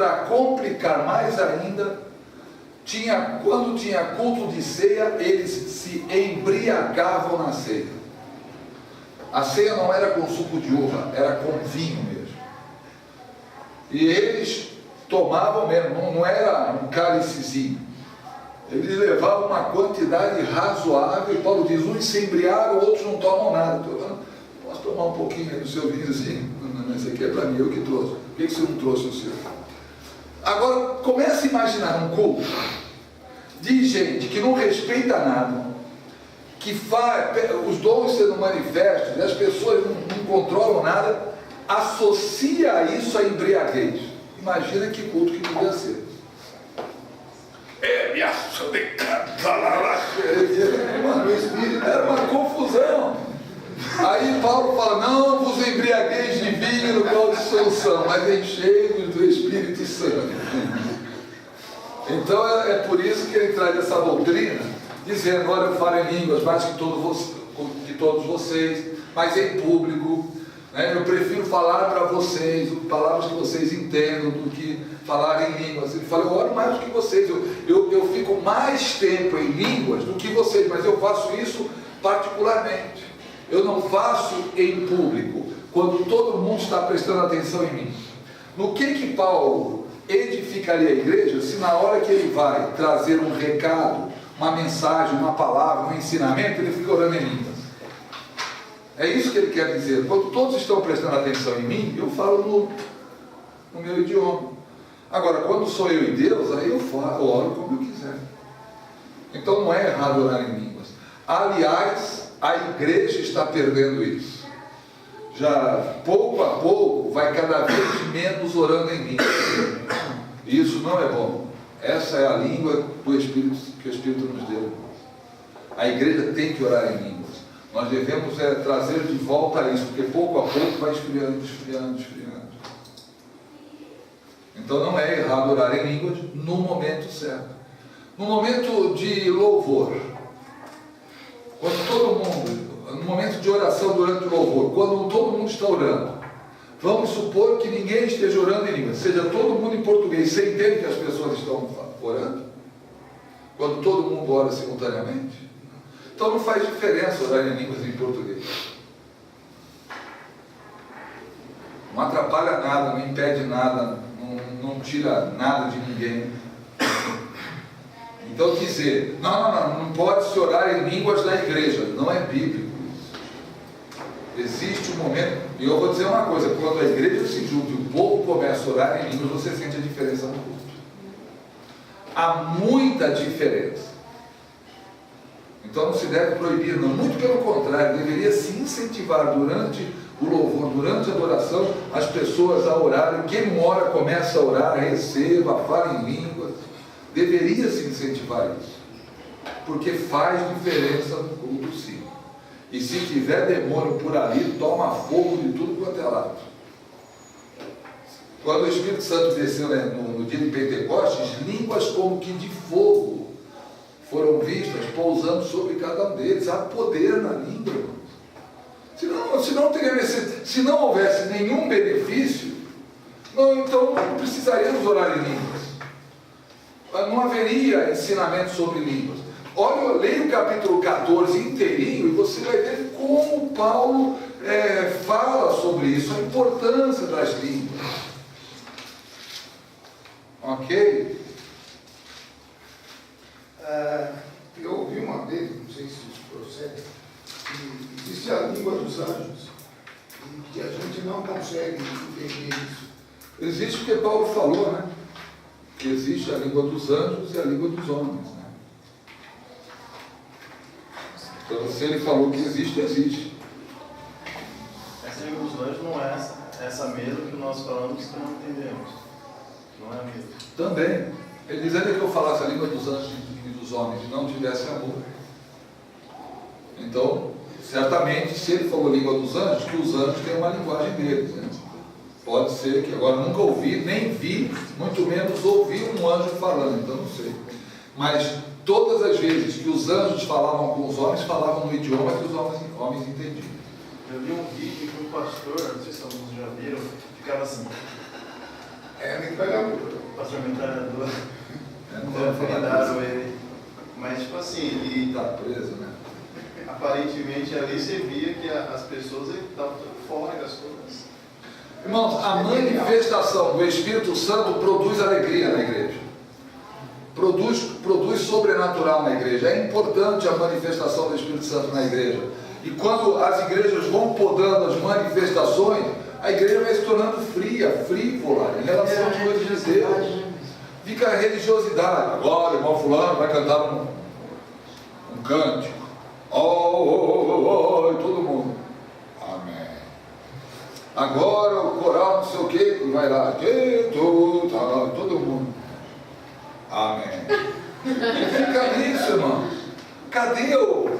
para complicar mais ainda, quando tinha culto de ceia, eles se embriagavam na ceia. A ceia não era com suco de uva, era com vinho mesmo. E eles tomavam mesmo, não era um cálicezinho. Eles levavam uma quantidade razoável, e Paulo diz, uns se embriagam, outros não tomam nada. Posso tomar um pouquinho do seu vinhozinho? Não, esse aqui é para mim, eu que trouxe. Por que você não trouxe o seu? Agora, comece a imaginar um culto de gente que não respeita nada, que faz os dons sendo manifestos, e as pessoas não controlam nada, associa isso a embriaguez. Imagina que culto que devia ser. Mano, o Espírito era uma confusão. Aí Paulo fala, não vos embriagueis de vinho no qual dissolução, mas enchei-vos do Espírito Santo. Então é por isso que ele traz essa doutrina, dizendo, olha, eu falo em línguas mais que todos vocês, mas em público, né? Eu prefiro falar para vocês, palavras que vocês entendam, do que falar em línguas. Ele fala, eu oro mais do que vocês, eu fico mais tempo em línguas do que vocês, mas eu faço isso particularmente. Eu não faço em público, quando todo mundo está prestando atenção em mim. No que Paulo edificaria a igreja, se na hora que ele vai trazer um recado, uma mensagem, uma palavra, um ensinamento, ele fica orando em línguas? É isso que ele quer dizer. Quando todos estão prestando atenção em mim, eu falo no meu idioma. Agora, quando sou eu e Deus, aí eu oro como eu quiser. Então não é errado orar em línguas. Aliás, a igreja está perdendo isso. Já pouco a pouco vai cada vez menos orando em línguas. E isso não é bom. Essa é a língua do Espírito que o Espírito nos deu. A igreja tem que orar em línguas. Nós devemos trazer de volta isso, porque pouco a pouco vai esfriando. Então não é errado orar em línguas no momento certo. No momento de louvor, quando todo mundo, no momento de oração durante o louvor, quando todo mundo está orando, vamos supor que ninguém esteja orando em línguas, seja todo mundo em português, você entende que as pessoas estão orando? Quando todo mundo ora simultaneamente? Então não faz diferença orar em línguas em português. Não atrapalha nada, não impede nada, não tira nada de ninguém. Então dizer, não pode se orar em línguas na igreja, não é bíblico isso. Existe um momento, e eu vou dizer uma coisa, quando a igreja se junta e o povo começa a orar em línguas, você sente a diferença no culto. Há muita diferença. Então não se deve proibir, não. Muito pelo contrário, deveria se incentivar durante o louvor, durante a adoração, as pessoas a orarem. Quem não ora começa a orar, receba, fala em línguas. Deveria se incentivar isso, porque faz diferença no culto, sim. E se tiver demônio por ali, toma fogo de tudo quanto é lado. Quando o Espírito Santo desceu, né, no dia de Pentecostes, línguas como que de fogo foram vistas pousando sobre cada um deles. Há poder na língua, irmãos. Se não houvesse nenhum benefício, então não precisaríamos orar em línguas. Não haveria ensinamento sobre línguas. Olha, leia o capítulo 14 inteirinho e você vai ver como Paulo fala sobre isso, a importância das línguas. Ok? Eu ouvi uma vez, não sei se isso procede, que existe a língua dos anjos e que a gente não consegue entender isso. Existe porque Paulo falou, né? Que existe a língua dos anjos e a língua dos homens, né? Então, se ele falou que existe, existe. Essa língua dos anjos não é essa mesma que nós falamos que não entendemos. Não é a mesma. Também. Ele diz ainda que eu falasse a língua dos anjos e dos homens e não tivesse amor. Então, certamente, se ele falou língua dos anjos, que os anjos têm uma linguagem deles, né? Pode ser que agora nunca ouvi, nem vi, muito menos ouvi um anjo falando, então não sei. Mas todas as vezes que os anjos falavam com os homens, falavam no idioma que os homens entendiam. Eu vi um vídeo que um pastor, não sei se alguns já viram, ficava assim. Nem vai dar. pastor metralhador. Não vamos falar Apelidaram disso. ele. Mas tipo assim, ele Está preso, né? aparentemente ali você via que as pessoas estavam tudo fora das coisas. Irmãos, a manifestação do Espírito Santo produz alegria na igreja. Produz sobrenatural na igreja. É importante a manifestação do Espírito Santo na igreja. E quando as igrejas vão podando as manifestações, a igreja vai se tornando fria, frívola em relação às coisas de Deus. Fica a religiosidade. Agora o irmão fulano vai cantar um cântico. Oh, todo mundo. Amém. Agora o coral não sei o que, e vai lá. Todo mundo. Amém. Fica nisso, irmão. Cadê o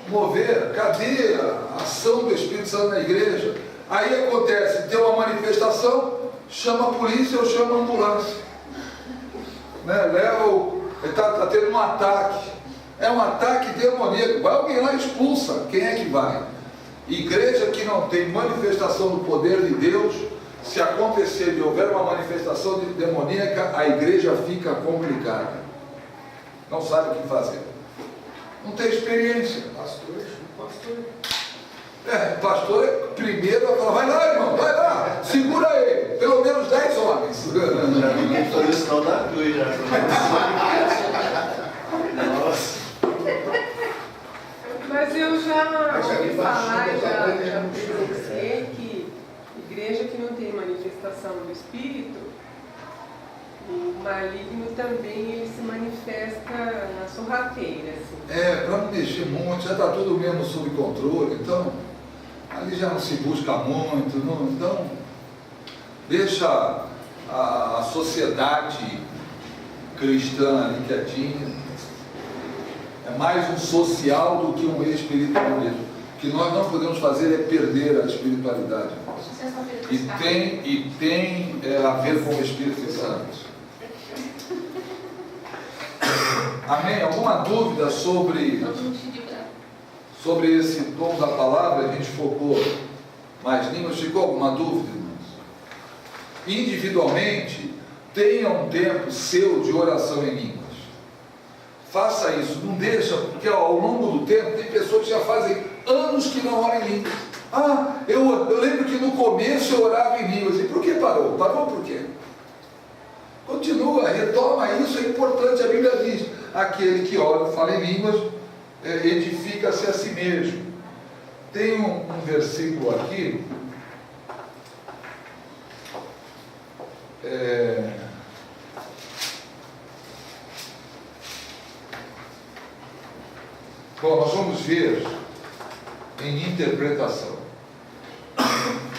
mover? Cadê a ação do Espírito Santo na igreja? Aí acontece, tem uma manifestação, chama a polícia ou chama a ambulância. Né? Está tendo um ataque. É um ataque demoníaco. Vai alguém lá e expulsa. Quem é que vai? Igreja que não tem manifestação do poder de Deus, se acontecer e houver uma manifestação demoníaca, a igreja fica complicada. Não sabe o que fazer. Não tem experiência. Pastor primeiro vai falar, vai lá, irmão, vai lá, segura ele, pelo menos 10 homens. Já vi por isso não da cruz já. Nossa. Mas eu já ouvi falar, já presenciei que igreja que não tem manifestação do Espírito, o maligno também ele se manifesta na sorrateira. Assim. Para não mexer muito, já está tudo mesmo sob controle, então ali já não se busca muito, não, então deixa a sociedade cristã ali quietinha. É mais um social do que um espiritualismo. O que nós não podemos fazer é perder a espiritualidade. E tem a ver com o Espírito Santo. Amém? Alguma dúvida sobre esse tom da palavra? A gente focou mais línguas. Ficou alguma dúvida, irmãos? Individualmente, tenha um tempo seu de oração em línguas. Faça isso, não deixa, porque ao longo do tempo tem pessoas que já fazem anos que não oram em línguas. Eu lembro que no começo eu orava em línguas. E por que parou? Parou por quê? Continua, retoma isso, é importante. A Bíblia diz, aquele que ora, fala em línguas, edifica-se a si mesmo. Tem um versículo aqui, bom, nós vamos ver em interpretação.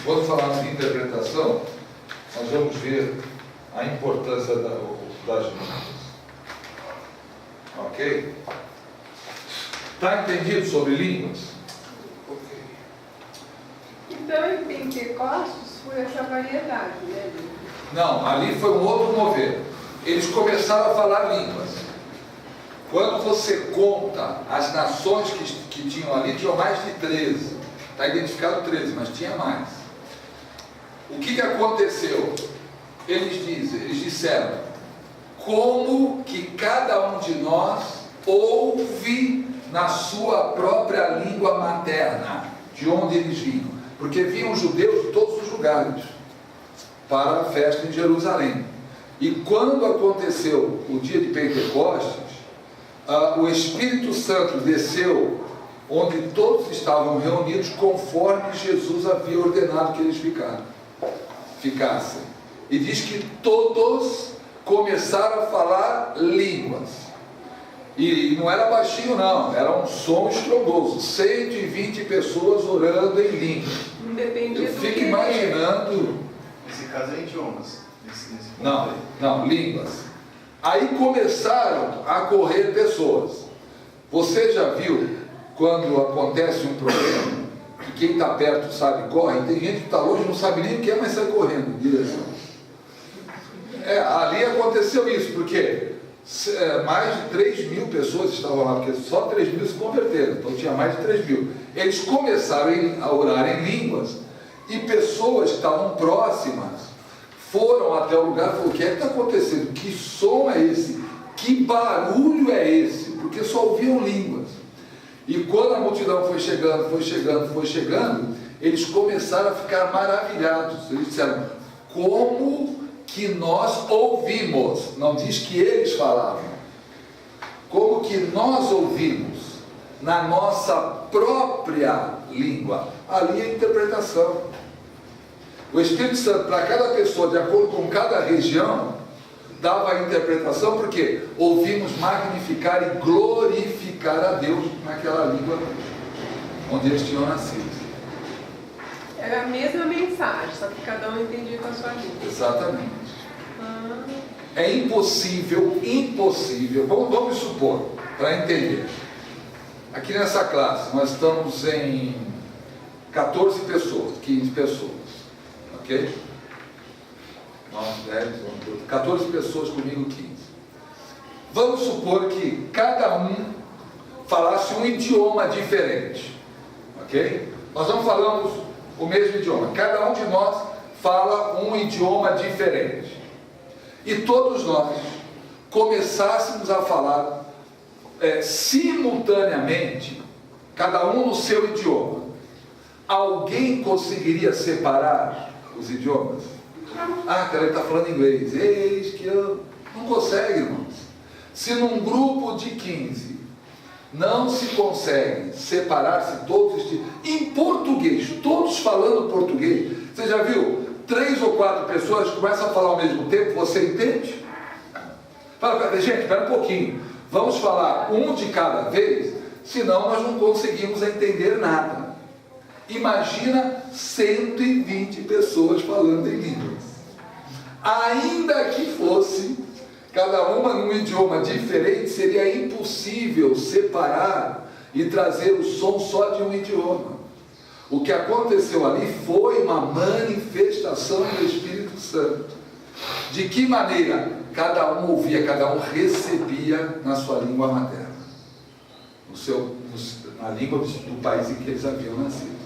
Quando falarmos de interpretação, nós vamos ver a importância das línguas. Ok? Está entendido sobre línguas? Então em Pentecostes foi essa variedade, né? Não, ali foi um outro mover. Eles começaram a falar línguas. Quando você conta as nações que tinham ali, tinham mais de 13. Está identificado 13, mas tinha mais. O que aconteceu? Eles disseram, como que cada um de nós ouve na sua própria língua materna, de onde eles vinham. Porque vinham judeus de todos os lugares para a festa em Jerusalém. E quando aconteceu o dia de Pentecostes, o Espírito Santo desceu onde todos estavam reunidos conforme Jesus havia ordenado que eles ficassem. E diz que todos começaram a falar línguas. E não era baixinho não, era um som estrondoso. 120 pessoas orando em línguas. Não dependia Eu do fico que imaginando... Nesse caso é idiomas. Não, línguas. Aí começaram a correr pessoas. Você já viu quando acontece um problema e quem está perto sabe corre? Tem gente que está longe não sabe nem o que é, mas sai correndo em direção. Ali aconteceu isso, porque mais de 3 mil pessoas estavam lá, porque só 3 mil se converteram, então tinha mais de 3 mil. Eles começaram a orar em línguas e pessoas que estavam próximas foram até o lugar e falaram: o que é que está acontecendo? Que som é esse? Que barulho é esse? Porque só ouviam línguas. E quando a multidão foi chegando, eles começaram a ficar maravilhados. Eles disseram: como que nós ouvimos? Não diz que eles falavam. Como que nós ouvimos na nossa própria língua? Ali é a interpretação. O Espírito Santo, para cada pessoa, de acordo com cada região, dava a interpretação, porque ouvimos magnificar e glorificar a Deus naquela língua onde eles tinham nascido. Era a mesma mensagem, só que cada um entendia com a sua língua. Exatamente. É impossível, vamos supor, para entender. Aqui nessa classe, nós estamos em 14 pessoas, 15 pessoas, ok? 9, 10, 11, 12, 14 pessoas, comigo 15. Vamos supor que cada um falasse um idioma diferente, ok? Nós não falamos o mesmo idioma, cada um de nós fala um idioma diferente. E todos nós começássemos a falar simultaneamente, cada um no seu idioma. Alguém conseguiria separar os idiomas? Ah, cara, ele está falando inglês. Eis que eu... Não consegue, irmãos. Se num grupo de 15 não se consegue separar-se todos em português, todos falando português, você já viu? 3 ou 4 pessoas começam a falar ao mesmo tempo, você entende? Fala, gente, espera um pouquinho, vamos falar um de cada vez, senão nós não conseguimos entender nada. Imagina 120 pessoas falando em línguas. Ainda que fosse cada uma num idioma diferente, seria impossível separar e trazer o som só de um idioma. O que aconteceu ali foi uma manifestação do Espírito Santo. De que maneira? Cada um ouvia, cada um recebia na sua língua materna, na língua do país em que eles haviam nascido.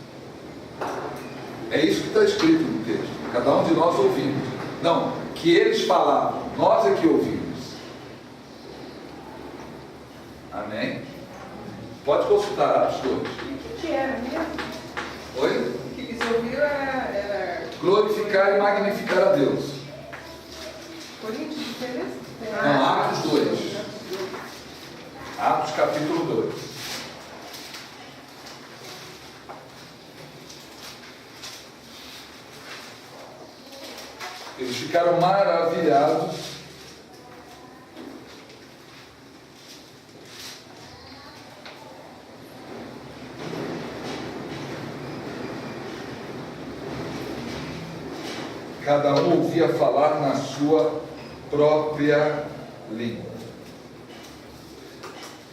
É isso que está escrito no texto. Cada um de nós ouvimos. Não, que eles falavam, nós é que ouvimos. Amém? Pode consultar Atos 2. O que era mesmo? Oi? O que eles ouviram era... Glorificar e magnificar a Deus. Coríntios, diferença? Não, Atos 2. Atos capítulo 2. Eles ficaram maravilhados. Cada um ouvia falar na sua própria língua.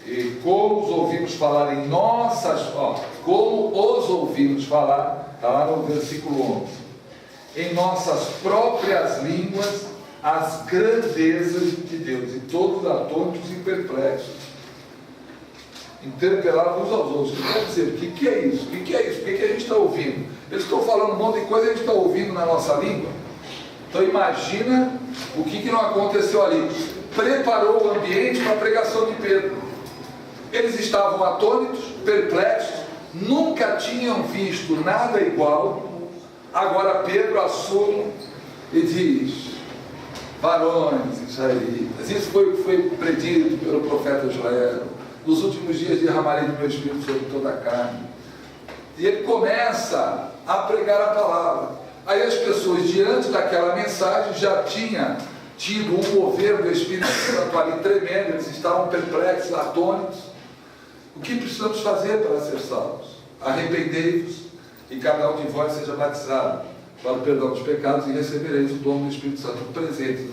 E como os ouvimos falar em nossas... como os ouvimos falar, está lá no versículo 11. Em nossas próprias línguas, as grandezas de Deus. E todos atônitos e perplexos interpelavam uns aos outros. Quer dizer, o que é isso? O que é isso? O que a gente está ouvindo? Eles estão falando um monte de coisa e a gente está ouvindo na nossa língua. Então imagina o que não aconteceu ali. Preparou o ambiente para a pregação de Pedro. Eles estavam atônitos, perplexos, nunca tinham visto nada igual. Agora Pedro assume e diz: varões israelitas, isso foi o que foi predito pelo profeta Joel: nos últimos dias derramarei do meu espírito sobre toda a carne. E ele começa a pregar a palavra. Aí as pessoas, diante daquela mensagem, já tinham tido um mover do Espírito Santo ali tremendo. Eles estavam perplexos, atônitos. O que precisamos fazer para ser salvos? Arrependei-vos e cada um de vós seja batizado para o perdão dos pecados, e recebereis o dom do Espírito Santo presente.